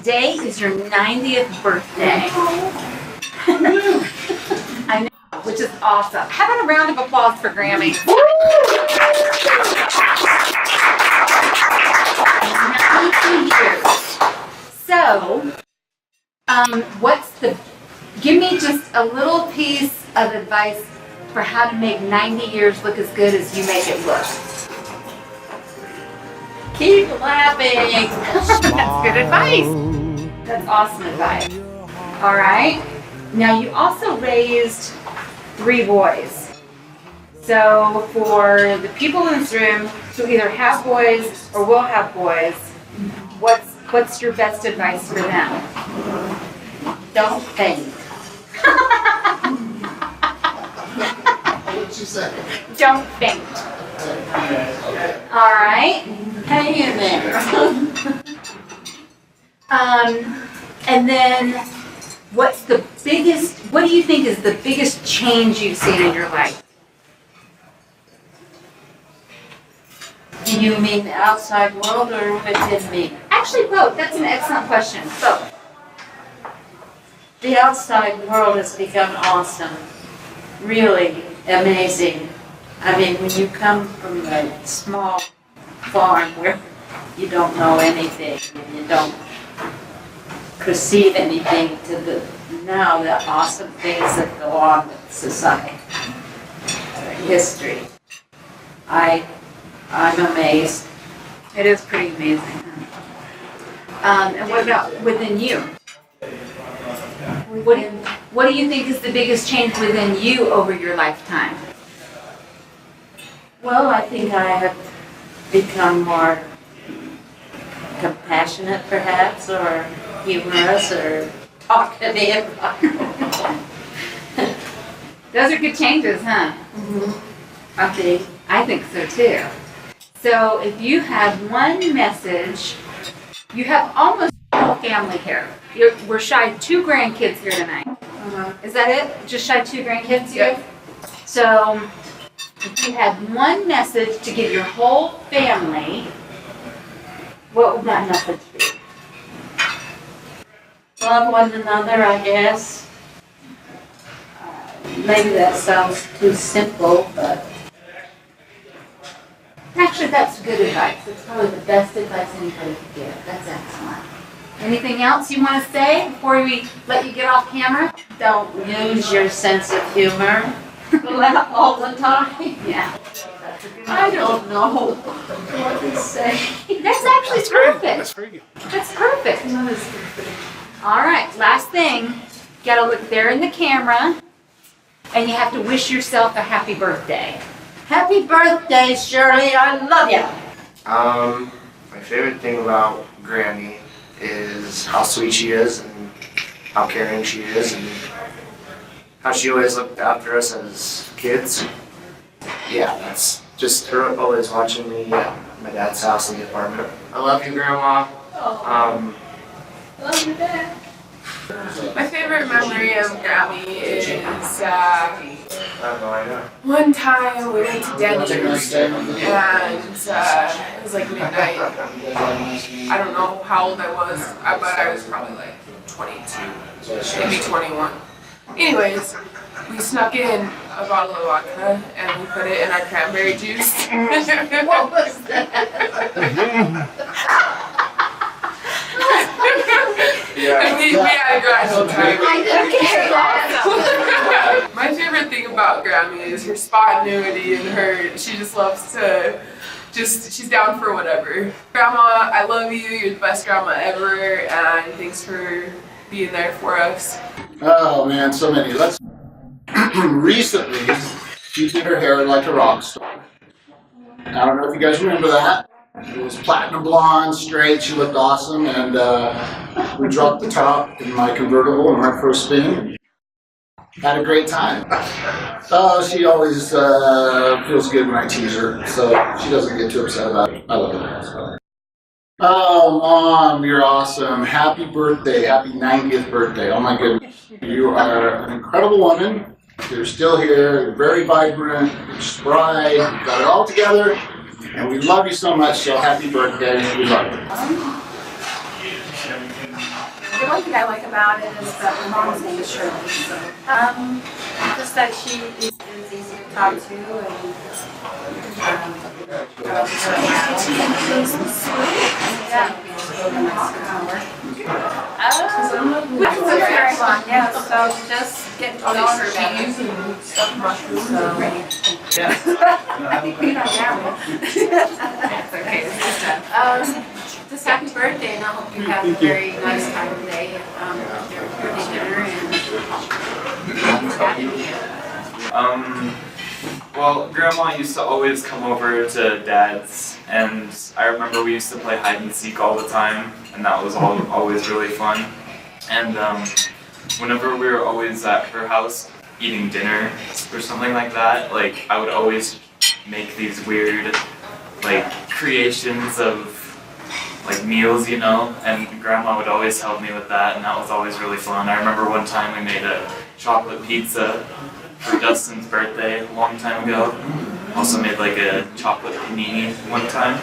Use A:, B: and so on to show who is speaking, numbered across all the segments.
A: today is your 90th birthday. I know, which is awesome. How about a round of applause for Grammy? 90 years. So, give me just a little piece of advice for how to make 90 years look as good as you make it look.
B: Keep laughing.
A: That's good advice. That's awesome advice. All right. Now you also raised 3 boys. So for the people in this room who either have boys or will have boys, what's your best advice for them?
B: Don't faint.
C: What did you say?
A: Don't faint. All right.
B: Hang in there.
A: And then what do you think is the biggest change you've seen in your life?
B: Do you mean the outside world or within me?
A: Actually, both. That's an excellent question. Both.
B: The outside world has become awesome. Really amazing. I mean, when you come from a small farm where you don't know anything and you don't perceive anything to the awesome things that go on with society, history. I'm amazed.
A: It is pretty amazing. And what about within you? What do you think is the biggest change within you over your lifetime?
B: Well, I think I have become more compassionate, perhaps, or humorous, or talkative.
A: Those are good changes, huh?
B: Mm-hmm.
A: Okay, I think so too. So if you had one message, you have almost no family here. We're shy 2 grandkids here tonight. Is that it? Just shy 2 grandkids?
C: Yeah.
A: So if you had one message to give your whole family, what would that message be?
B: Love one another, I guess. Maybe that sounds too simple, but
A: Actually, that's good advice. It's probably the best advice anybody could give. That's excellent. Anything else you want to say before we let you get off camera?
B: don't lose your sense of humor. Laugh all the time.
A: Yeah.
B: I don't know what to say.
A: That's actually perfect.
C: That's very good.
A: That's perfect. All right, last thing. You gotta look there in the camera, and you have to wish yourself a happy birthday.
B: Happy birthday, Shirley. I love you.
D: My favorite thing about Granny is how sweet she is and how caring she is and how she always looked after us as kids. Yeah, that's just her always watching me at my dad's house in the apartment. I love you, Grandma.
B: Love you, Dad.
E: My favorite memory of Grammy is
D: I know.
E: one time we went to Denny's and it was like midnight. I don't know how old I was, but I was probably like 22, maybe 21. Anyways, we snuck in a bottle of vodka and we put it in our cranberry juice.
B: What was that?
E: And we had a grand old time.
B: Okay.
E: My favorite thing about Grammy is her spontaneity and she just loves to, she's down for whatever. Grandma, I love you, you're the best grandma ever, and thanks for being there for us.
C: Oh man, so many. Recently, she did her hair like a rock star. I don't know if you guys remember that. It was platinum blonde, straight, she looked awesome, and we dropped the top in my convertible and went for a spin. Had a great time. Oh, she always feels good when I tease her, so she doesn't get too upset about it. I love her. So. Oh, Mom, you're awesome. Happy birthday. Happy 90th birthday. Oh my goodness. You are an incredible woman. You're still here. You're very vibrant. You're spry. You've got it all together. And we love you so much, so happy birthday. We love you.
F: The one thing I like about it is that my mom's name is Shirley. So. Just that she is easy to talk to and very fun, yeah. So just getting to know her better. I think we know now.
A: It's okay. It's done.
F: Just happy birthday, and I hope you have a very nice time today. Your dinner and
G: Well, Grandma used to always come over to Dad's, and I remember we used to play hide and seek all the time, and that was always really fun. And whenever we were always at her house eating dinner or something like that, like I would always make these weird like creations of like meals, you know, and Grandma would always help me with that, and that was always really fun. I remember one time we made a chocolate pizza for Dustin's birthday a long time ago. Also made like a chocolate panini one time.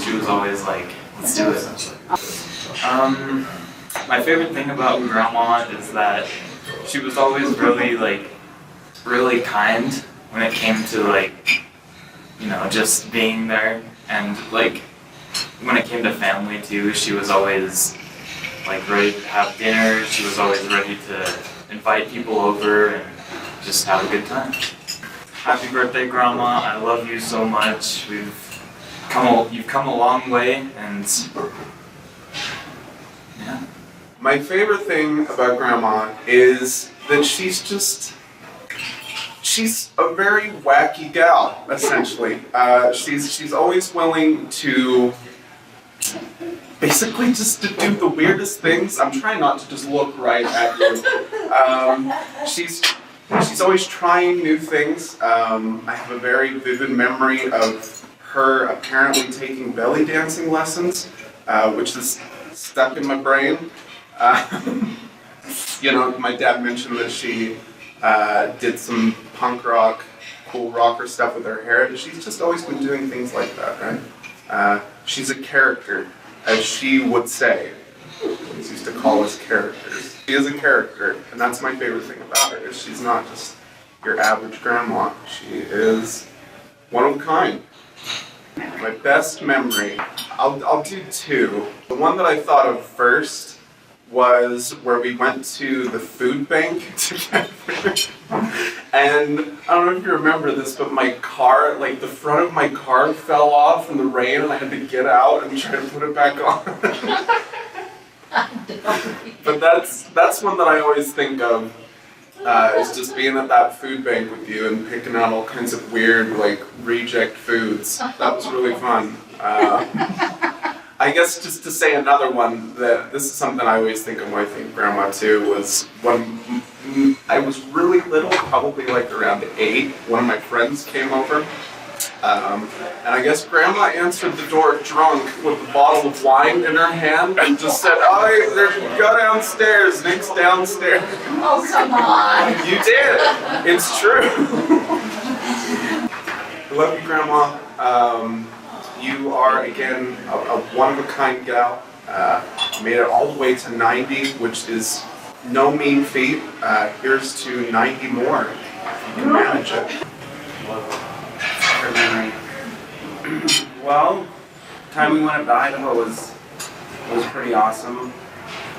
G: She was always like, let's do it. My favorite thing about Grandma is that she was always really kind when it came to like, you know, just being there, and like when it came to family too, she was always like ready to have dinner. She was always ready to invite people over and just have a good time. Happy birthday, Grandma. I love you so much. You've come a long way, and yeah.
H: My favorite thing about Grandma is that she's a very wacky gal, essentially. She's always willing to basically just to do the weirdest things. I'm trying not to just look right at you. She's always trying new things. I have a very vivid memory of her apparently taking belly dancing lessons, which is stuck in my brain. You know, my dad mentioned that she did some punk rock, cool rocker stuff with her hair. She's just always been doing things like that, right? She's a character, as she would say. Police used to call us characters. She is a character, and that's my favorite thing about her, is she's not just your average grandma. She is one of a kind. My best memory, I'll do two. The one that I thought of first was where we went to the food bank together. And I don't know if you remember this, but my car, like the front of my car fell off in the rain, and I had to get out and try to put it back on. But that's one that I always think of, is just being at that food bank with you and picking out all kinds of weird, like, reject foods. That was really fun. I guess just to say another one, that this is something I always think of when I think Grandma too, was when I was really little, probably like around 8, one of my friends came over. And I guess Grandma answered the door drunk with a bottle of wine in her hand and just said, "Oh, go downstairs, Nick's downstairs."
F: Oh, come on.
H: You did. It's true. I love you, Grandma. You are, again, a one-of-a-kind gal. Made it all the way to 90, which is no mean feat. Here's to 90 more, if you can manage it.
I: Her memory. Well, the time we went up to Idaho was pretty awesome.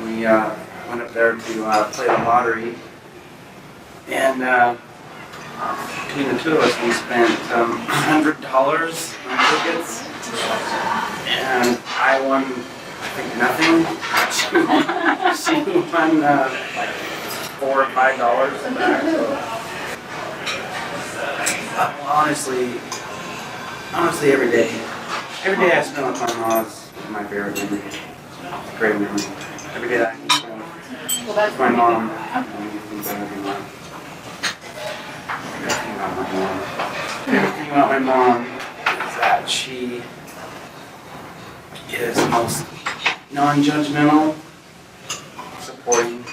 I: We went up there to play the lottery, and between the two of us, we spent $100 on tickets, and I won, I think, nothing. She won like $4 or $5 back. So. Honestly, every day I spend with my mom is my favorite memory. It's a great memory. Every day that I can spend with my mom, and do things I never want. Favorite thing about my mom is that she is the most non-judgmental, supporting,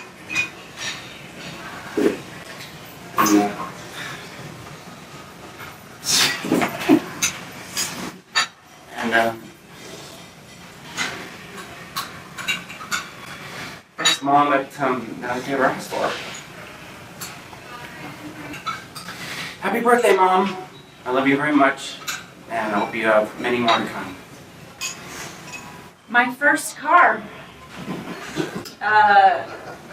I: and Mom at Delicate Rock Store. Happy birthday, Mom. I love you very much, and I hope you have many more to come.
A: My first car.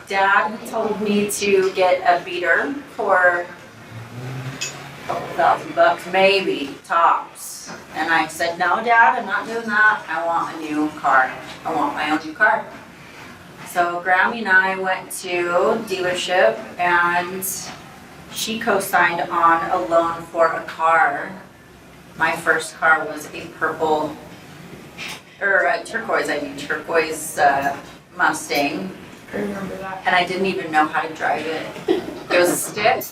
A: Dad told me to get a beater for $1,000, maybe, tops. And I said, no, Dad, I'm not doing that. I want a new car. I want my own new car. So Grammy and I went to dealership and she co-signed on a loan for a car. My first car was a turquoise Mustang.
E: I remember that.
A: And I didn't even know how to drive it. It was a stick.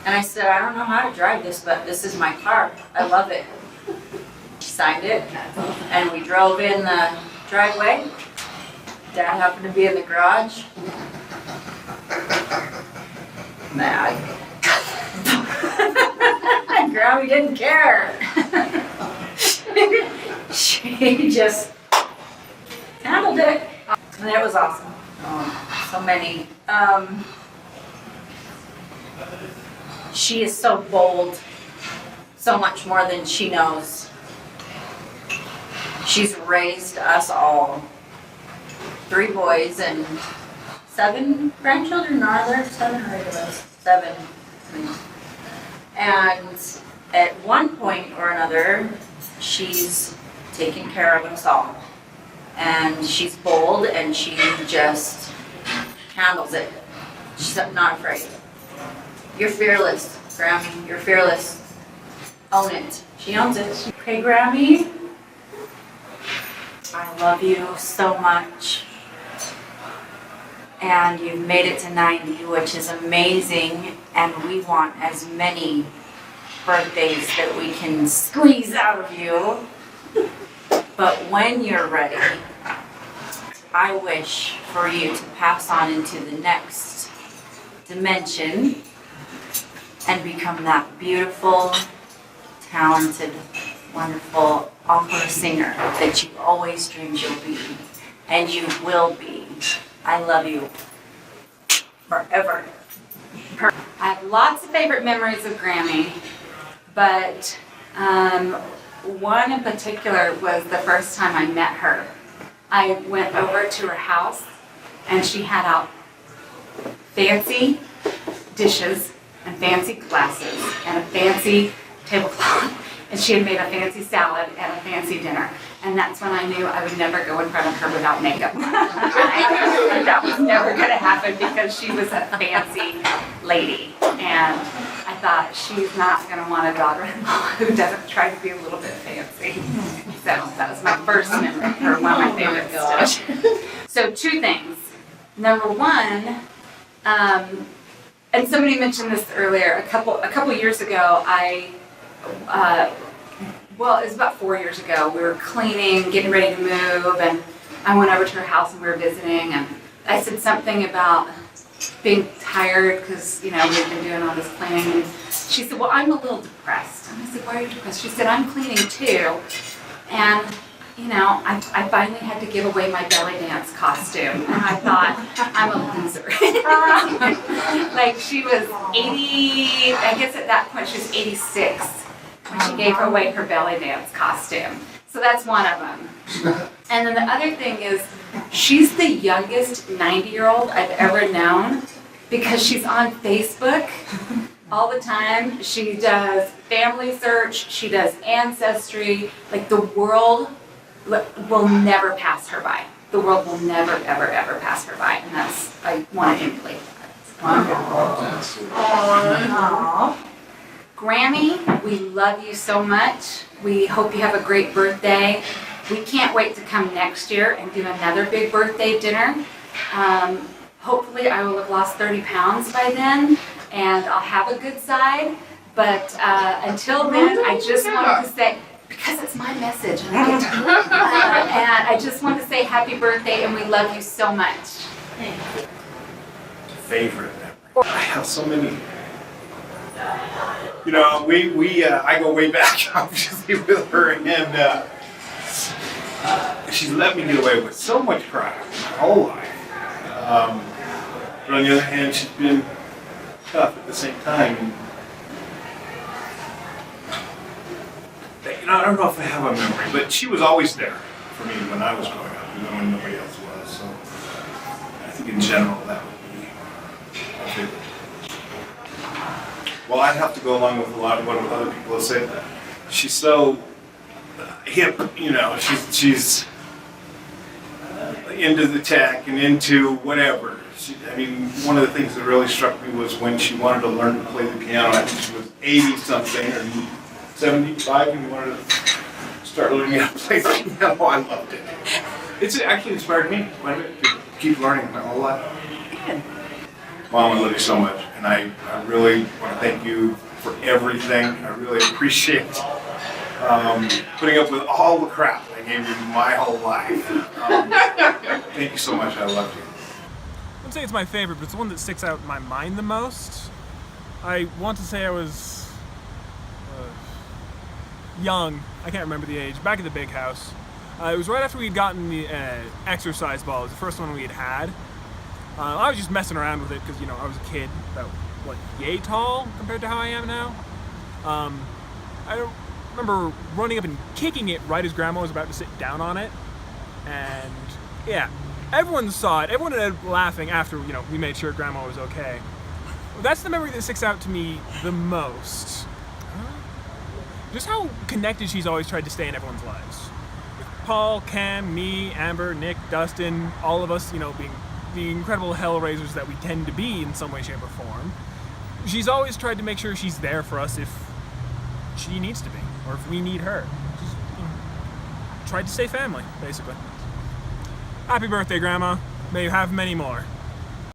A: And I said, I don't know how to drive this, but this is my car. I love it. She signed it, and we drove in the driveway. Dad happened to be in the garage. Mad. Grammy didn't care. She just handled it. And it was awesome. Oh, so many. She is so bold, so much more than she knows. She's raised us all. 3 boys and 7 grandchildren, are there? 7 or 8 of us? 7. And at one point or another, she's taken care of us all. And she's bold and she just handles it. She's not afraid. You're fearless, Grammy. You're fearless. Own it. She owns it. Okay, Grammy. I love you so much. And you've made it to 90, which is amazing. And we want as many birthdays that we can squeeze out of you. But when you're ready, I wish for you to pass on into the next dimension and become that beautiful, talented, wonderful opera singer that you always dreamed you'll be. And you will be. I love you forever. I have lots of favorite memories of Grammy, but one in particular was the first time I met her. I went over to her house and she had out fancy dishes and fancy glasses and a fancy tablecloth, and she had made a fancy salad and a fancy dinner. And that's when I knew I would never go in front of her without makeup. That was never going to happen because she was a fancy lady. And I thought, she's not going to want a daughter-in-law who doesn't try to be a little bit fancy. So that was my first memory of her, one of my favorites. So 2 things. Number 1, and somebody mentioned this earlier, a couple years ago, well, it was about 4 years ago. We were cleaning, getting ready to move, and I went over to her house and we were visiting, and I said something about being tired because, we've been doing all this cleaning. And she said, well, I'm a little depressed. And I said, why are you depressed? She said, I'm cleaning too. And, I finally had to give away my belly dance costume. And I thought, I'm a loser. Like, she was 80, I guess at that point she was 86. When she gave away her belly dance costume. So that's one of them. And then the other thing is, she's the youngest 90-year-old I've ever known because she's on Facebook all the time. She does Family Search, she does Ancestry. Like, the world will never pass her by. The world will never, ever, ever pass her by. And I want to emulate that. Wonderful. Aww. Grammy, we love you so much. We hope you have a great birthday. We can't wait to come next year and do another big birthday dinner. Hopefully I will have lost 30 pounds by then and I'll have a good side. But until then, I just want to say, because it's my message, and I just want to say happy birthday and we love you so much.
J: Favorite memory. I have so many. I go way back, obviously, with her, and she's let me get away with so much crap my whole life. But on the other hand, she's been tough at the same time. And, I don't know if I have a memory, but she was always there for me when I was growing up, even when nobody else was. So I think in general that would be my favorite. Well, I'd have to go along with a lot of what other people have said. She's so hip, she's into the tech and into whatever. One of the things that really struck me was when she wanted to learn to play the piano. I think she was 80-something or 75 and wanted to start learning how to play the piano. I loved it. It's actually inspired me quite a bit to keep learning my whole life. Mom, I love you so much, and I really want to thank you for everything. I really appreciate putting up with all the crap I gave you my whole life. Thank you so much. I love you.
K: I wouldn't say it's my favorite, but it's the one that sticks out in my mind the most. I want to say I was young. I can't remember the age. Back at the big house. It was right after we'd gotten the exercise ball. It was the first one we had. I was just messing around with it because, I was a kid, about, yay tall compared to how I am now. I remember running up and kicking it right as Grandma was about to sit down on it. And, yeah, everyone saw it. Everyone ended up laughing after, we made sure Grandma was okay. That's the memory that sticks out to me the most. Just how connected she's always tried to stay in everyone's lives. With Paul, Cam, me, Amber, Nick, Dustin, all of us, being the incredible hellraisers that we tend to be in some way, shape, or form. She's always tried to make sure she's there for us if she needs to be, or if we need her. Just tried to stay family, basically. Happy birthday, Grandma. May you have many more.